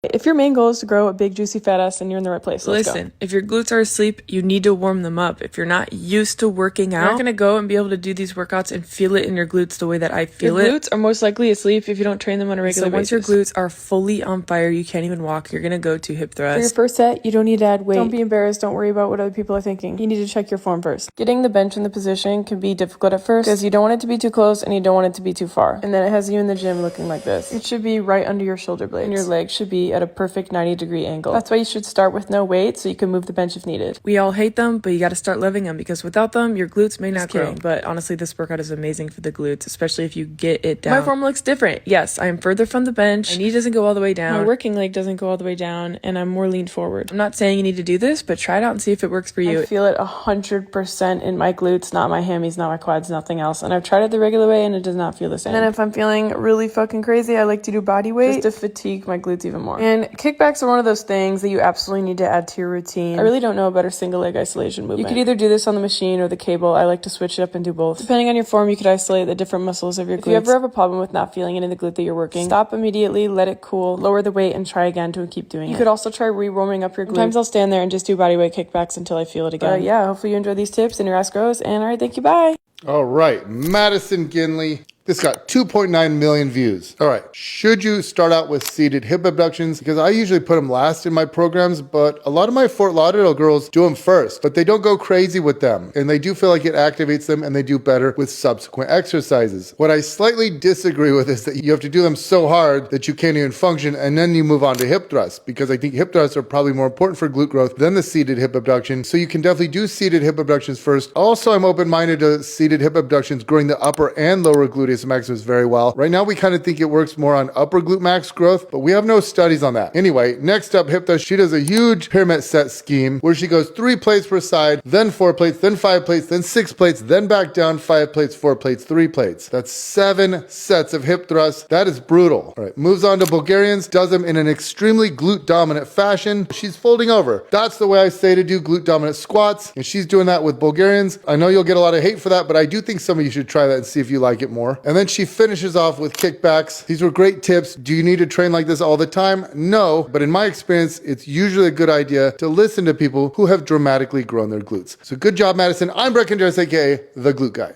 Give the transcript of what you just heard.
If your main goal is to grow a big, juicy, fat ass, then you're in the right place. Listen, if your glutes are asleep, you need to warm them up. If you're not used to working out, you're not going to go and be able to do these workouts and feel it in your glutes the way that I feel it. Your glutes are most likely asleep if you don't train them on a regular basis. Once your glutes are fully on fire, you can't even walk, you're going to go to hip thrust. For your first set, you don't need to add weight. Don't be embarrassed. Don't worry about what other people are thinking. You need to check your form first. Getting the bench in the position can be difficult at first because you don't want it to be too close and you don't want it to be too far. And then it has you in the gym looking like this. It should be right under your shoulder blades. And your legs should be at a perfect 90-degree angle. That's why you should start with no weight so you can move the bench if needed. We all hate them, but you got to start loving them because without them, your glutes may not grow. But honestly, this workout is amazing for the glutes, especially if you get it down. My form looks different. Yes, I am further from the bench. My knee doesn't go all the way down. My working leg doesn't go all the way down, and I'm more leaned forward. I'm not saying you need to do this, but try it out and see if it works for you. I feel it 100% in my glutes, not my hammies, not my quads, nothing else. And I've tried it the regular way, and it does not feel the same. And then if I'm feeling really fucking crazy, I like to do body weight just to fatigue my glutes even more. And kickbacks are one of those things that you absolutely need to add to your routine. I really don't know about a single leg isolation movement. You could either do this on the machine or the cable. I like to switch it up and do both. Depending on your form, you could isolate the different muscles of your glutes. If you ever have a problem with not feeling it in the glute that you're working, stop immediately, let it cool, lower the weight, and try again to keep doing it. You could also try re-warming up your glutes. Sometimes I'll stand there and just do body weight kickbacks until I feel it again. Yeah, hopefully you enjoyed these tips and your ass grows. And all right, thank you, bye. All right, Madison Ginley. This got 2.9 million views. All right, should you start out with seated hip abductions? Because I usually put them last in my programs, but a lot of my Fort Lauderdale girls do them first, but they don't go crazy with them. And they do feel like it activates them and they do better with subsequent exercises. What I slightly disagree with is that you have to do them so hard that you can't even function and then you move on to hip thrusts, because I think hip thrusts are probably more important for glute growth than the seated hip abduction. So you can definitely do seated hip abductions first. Also, I'm open-minded to seated hip abductions growing the upper and lower gluteus maximus very well. Right now, we kind of think it works more on upper glute max growth, but we have no studies on that. Anyway, next up, hip thrust. She does a huge pyramid set scheme where she goes 3 plates per side, then 4 plates, then 5 plates, then 6 plates, then back down 5 plates, 4 plates, 3 plates. That's 7 sets of hip thrusts. That is brutal. All right, moves on to Bulgarians, does them in an extremely glute dominant fashion. She's folding over. That's the way I say to do glute dominant squats, and she's doing that with Bulgarians. I know you'll get a lot of hate for that, but I do think some of you should try that and see if you like it more. And then she finishes off with kickbacks. These were great tips. Do you need to train like this all the time? No, but in my experience, it's usually a good idea to listen to people who have dramatically grown their glutes. So good job, Madison. I'm Bret Contreras, aka The Glute Guy.